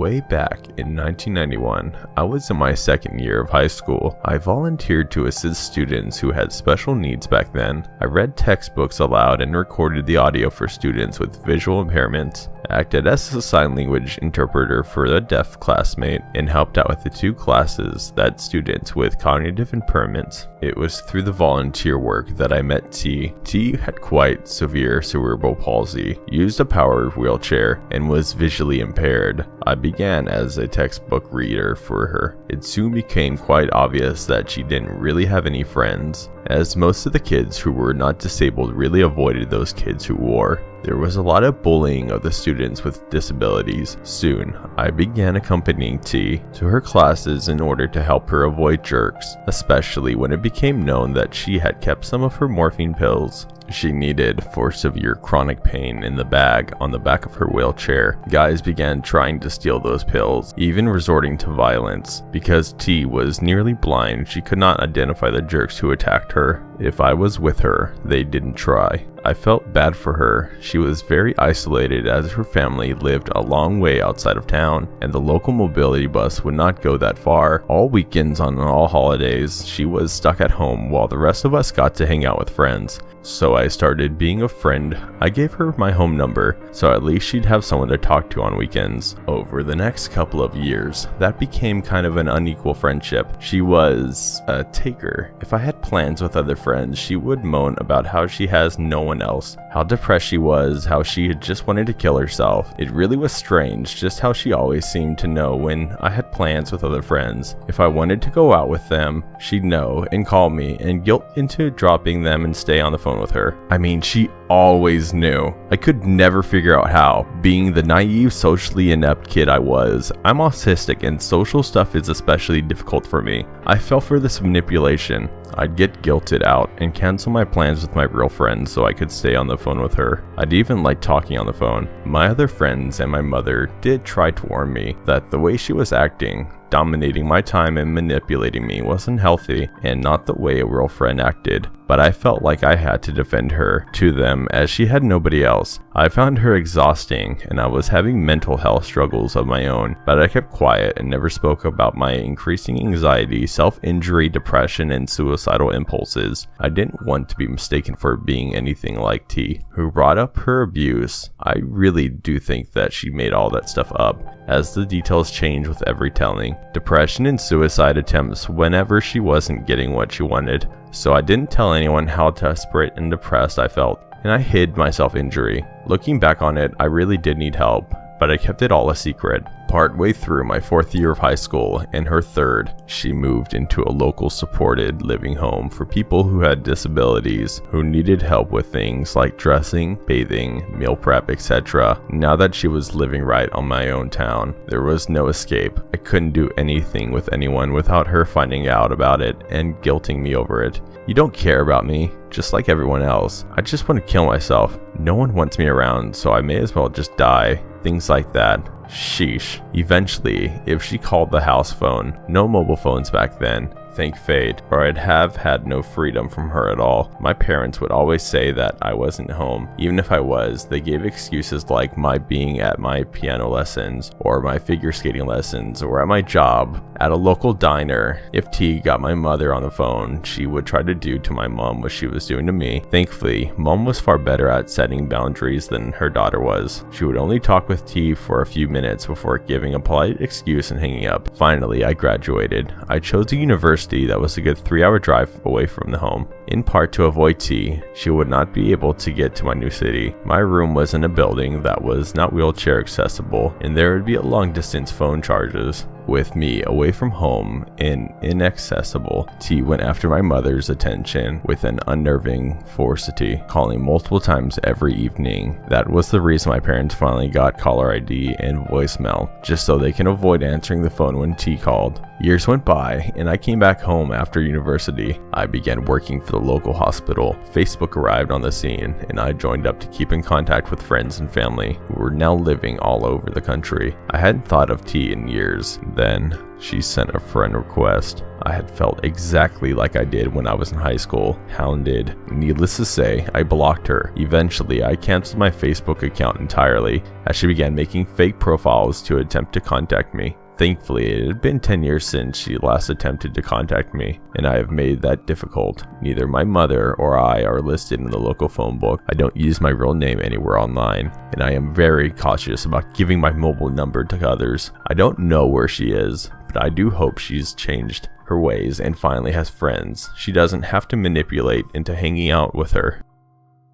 Way back in 1991, I was in my second year of high school. I volunteered to assist students who had special needs back then. I read textbooks aloud and recorded the audio for students with visual impairments, acted as a sign language interpreter for a deaf classmate, and helped out with the 2 classes that had students with cognitive impairments. It was through the volunteer work that I met T. T had quite severe cerebral palsy, used a powered wheelchair, and was visually impaired. I began as a textbook reader for her. It soon became quite obvious that she didn't really have any friends, as most of the kids who were not disabled really avoided those kids who were. There was a lot of bullying of the students with disabilities. Soon, I began accompanying T to her classes in order to help her avoid jerks, especially when it became known that she had kept some of her morphine pills she needed for severe chronic pain in the bag on the back of her wheelchair. Guys began trying to steal those pills, even resorting to violence. Because T was nearly blind, she could not identify the jerks who attacked her. If I was with her, they didn't try. I felt bad for her. She was very isolated as her family lived a long way outside of town, and the local mobility bus would not go that far. All weekends on all holidays, she was stuck at home while the rest of us got to hang out with friends. So I started being a friend. I gave her my home number, so at least she'd have someone to talk to on weekends. Over the next couple of years, that became kind of an unequal friendship. She was a taker. If I had plans with other friends, she would moan about how she has no one else, how depressed she was, how she had just wanted to kill herself. It really was strange just how she always seemed to know when I had plans with other friends. If I wanted to go out with them, she'd know and call me and guilt into dropping them and stay on the phone with her. I mean, she always knew. I could never figure out how. Being the naive, socially inept kid I was, I'm autistic and social stuff is especially difficult for me. I fell for this manipulation. I'd get guilted out and cancel my plans with my real friends so I could stay on the phone with her. I'd even like talking on the phone. My other friends and my mother did try to warn me that the way she was acting, dominating my time and manipulating me, wasn't healthy and not the way a real friend acted. But I felt like I had to defend her to them as she had nobody else. I found her exhausting and I was having mental health struggles of my own, but I kept quiet and never spoke about my increasing anxiety, self-injury, depression, and suicidal impulses. I didn't want to be mistaken for being anything like T, who brought up her abuse. I really do think that she made all that stuff up, as the details change with every telling. Depression and suicide attempts whenever she wasn't getting what she wanted. So I didn't tell anyone how desperate and depressed I felt, and I hid my self-injury. Looking back on it, I really did need help, but I kept it all a secret. Partway through my 4th year of high school and her 3rd, she moved into a local supported living home for people who had disabilities, who needed help with things like dressing, bathing, meal prep, etc. Now that she was living right on my own town, there was no escape. I couldn't do anything with anyone without her finding out about it and guilting me over it. You don't care about me, just like everyone else. I just want to kill myself. No one wants me around, so I may as well just die. Things like that. Sheesh. Eventually, if she called the house phone, no mobile phones back then, thank fate, or I'd have had no freedom from her at all. My parents would always say that I wasn't home. Even if I was, they gave excuses like my being at my piano lessons, or my figure skating lessons, or at my job, at a local diner. If T got my mother on the phone, she would try to do to my mom what she was doing to me. Thankfully, mom was far better at setting boundaries than her daughter was. She would only talk with T for a few minutes before giving a polite excuse and hanging up. Finally, I graduated. I chose a university that was a good 3-hour drive away from the home. In part to avoid T, she would not be able to get to my new city. My room was in a building that was not wheelchair accessible, and there would be long distance phone charges. With me away from home and inaccessible, T went after my mother's attention with an unnerving ferocity, calling multiple times every evening. That was the reason my parents finally got caller ID and voicemail, just so they can avoid answering the phone when T called. Years went by, and I came back home after university. I began working for the local hospital. Facebook arrived on the scene, and I joined up to keep in contact with friends and family who were now living all over the country. I hadn't thought of T in years. Then she sent a friend request. I had felt exactly like I did when I was in high school, hounded. Needless to say, I blocked her. Eventually, I canceled my Facebook account entirely as she began making fake profiles to attempt to contact me. Thankfully, it had been 10 years since she last attempted to contact me, and I have made that difficult. Neither my mother or I are listed in the local phone book. I don't use my real name anywhere online, and I am very cautious about giving my mobile number to others. I don't know where she is, but I do hope she's changed her ways and finally has friends she doesn't have to manipulate into hanging out with her.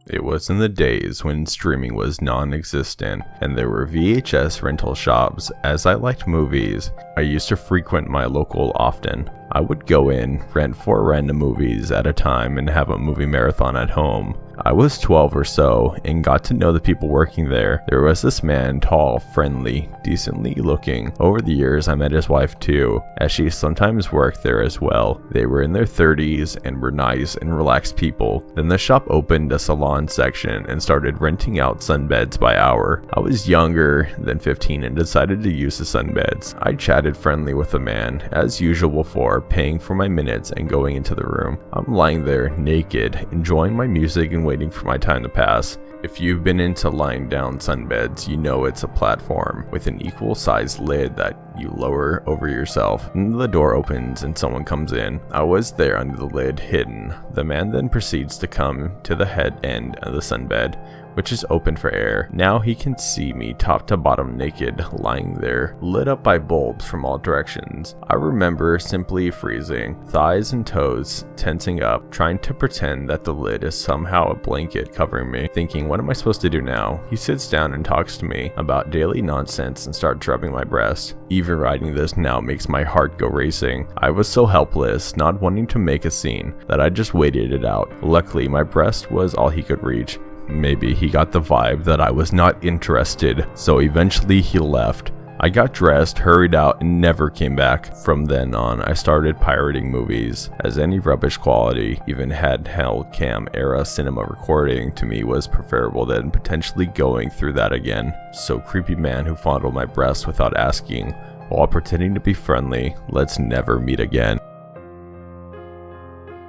It was in the days when streaming was non-existent and there were VHS rental shops. As I liked movies, I used to frequent my local often. I would go in, rent 4 random movies at a time, and have a movie marathon at home. I was 12 or so and got to know the people working there. There was this man, tall, friendly, decently looking. Over the years I met his wife too, as she sometimes worked there as well. They were in their 30s and were nice and relaxed people. Then the shop opened a salon section and started renting out sunbeds by hour. I was younger than 15 and decided to use the sunbeds. I chatted friendly with the man, as usual before, paying for my minutes and going into the room. I'm lying there naked, enjoying my music and waiting for my time to pass. If you've been into lying down sunbeds, you know it's a platform with an equal sized lid that you lower over yourself. And the door opens and someone comes in. I was there under the lid, hidden. The man then proceeds to come to the head end of the sunbed, which is open for air. Now he can see me top to bottom naked, lying there, lit up by bulbs from all directions. I remember simply freezing, thighs and toes tensing up, trying to pretend that the lid is somehow a blanket covering me, thinking, what am I supposed to do now? He sits down and talks to me about daily nonsense and starts rubbing my breast. Even writing this now makes my heart go racing. I was so helpless, not wanting to make a scene, that I just waited it out. Luckily, my breast was all he could reach. Maybe he got the vibe that I was not interested, so eventually he left. I got dressed, hurried out, and never came back. From then on, I started pirating movies, as any rubbish quality, even handheld cam era cinema recording, to me was preferable than potentially going through that again. So creepy man who fondled my breast without asking, while pretending to be friendly, let's never meet again.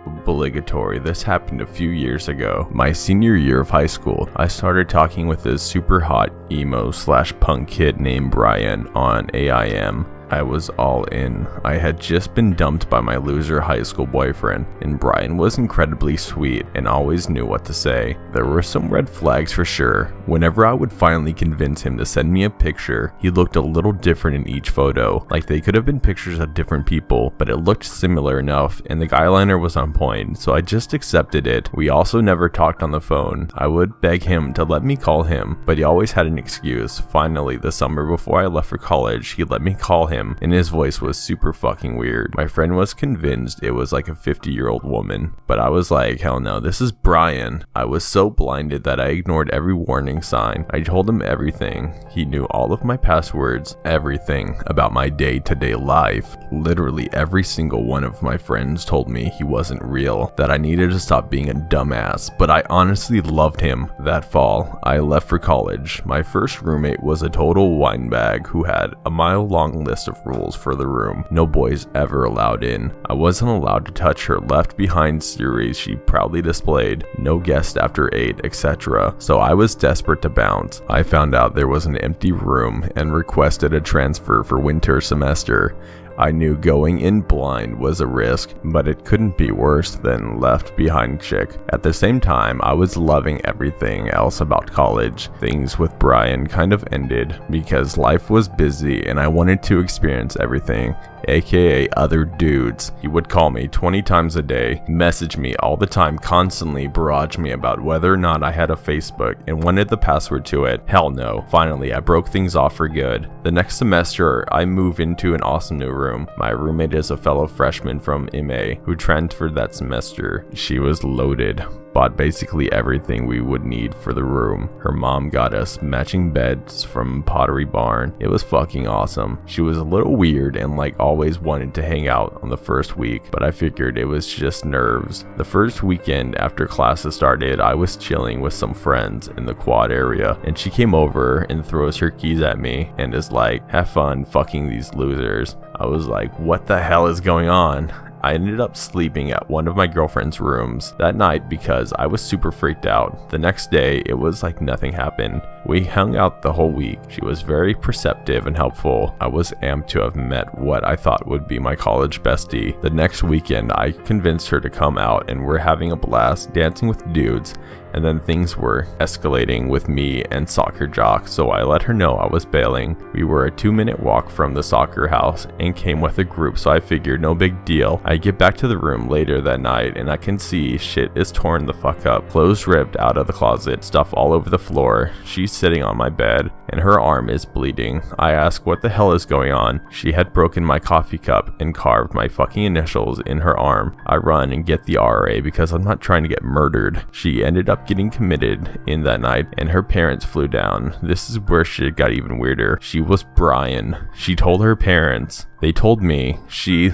Obligatory. This happened a few years ago. My senior year of high school, I started talking with this super hot emo/punk kid named Brian on AIM. I was all in. I had just been dumped by my loser high school boyfriend, and Brian was incredibly sweet and always knew what to say. There were some red flags for sure. Whenever I would finally convince him to send me a picture, he looked a little different in each photo, like they could have been pictures of different people, but it looked similar enough, and the eyeliner was on point, so I just accepted it. We also never talked on the phone. I would beg him to let me call him, but he always had an excuse. Finally, the summer before I left for college, he let me call him, and his voice was super fucking weird. My friend was convinced it was like a 50-year-old woman, but I was like, hell no, this is Brian. I was so blinded that I ignored every warning sign. I told him everything. He knew all of my passwords, everything about my day-to-day life. Literally every single one of my friends told me he wasn't real, that I needed to stop being a dumbass, but I honestly loved him. That fall, I left for college. My first roommate was a total windbag who had a mile-long list of rules for the room. No boys ever allowed in. I wasn't allowed to touch her left behind series she proudly displayed. No guest after 8, etc. So I was desperate to bounce. I found out there was an empty room and requested a transfer for winter semester. I knew going in blind was a risk, but it couldn't be worse than left behind chick. At the same time, I was loving everything else about college. Things with Brian kind of ended because life was busy and I wanted to experience everything, aka other dudes. He would call me 20 times a day, message me all the time, constantly barrage me about whether or not I had a Facebook and wanted the password to it. Hell no. Finally, I broke things off for good. The next semester, I moved into an awesome new room. My roommate is a fellow freshman from MA who transferred that semester. She was loaded. bought basically everything we would need for the room. Her mom got us matching beds from Pottery Barn. It was fucking awesome. She was a little weird and like always wanted to hang out on the first week, but I figured it was just nerves. The first weekend after classes started, I was chilling with some friends in the quad area, and she came over and throws her keys at me and is like, "Have fun fucking these losers." I was like, what the hell is going on? I ended up sleeping at one of my girlfriend's rooms that night because I was super freaked out. The next day, it was like nothing happened. We hung out the whole week. She was very perceptive and helpful. I was amped to have met what I thought would be my college bestie. The next weekend, I convinced her to come out and we're having a blast dancing with dudes. And then things were escalating with me and soccer jock, so I let her know I was bailing. We were a 2-minute walk from the soccer house and came with a group, so I figured no big deal. I get back to the room later that night and I can see shit is torn the fuck up. Clothes ripped out of the closet, stuff all over the floor. She's sitting on my bed and her arm is bleeding. I ask what the hell is going on. She had broken my coffee cup and carved my fucking initials in her arm. I run and get the RA because I'm not trying to get murdered. She ended up getting committed in that night and her parents flew down. This is where shit got even weirder. She was Brian. She told her parents. They told me he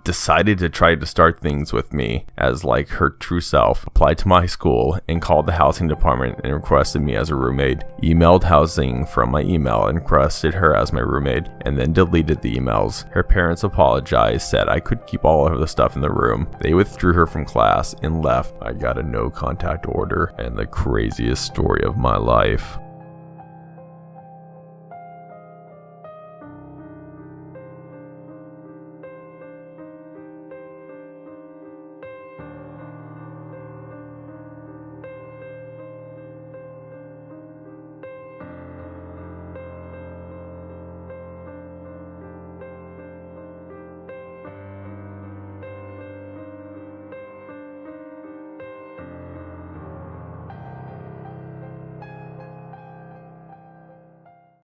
decided to try to start things with me as like her true self, applied to my school and called the housing department and requested me as a roommate, emailed housing from my email and requested her as my roommate, and then deleted the emails. Her parents apologized, said I could keep all of the stuff in the room. They withdrew her from class and left. I got a no contact order and the craziest story of my life.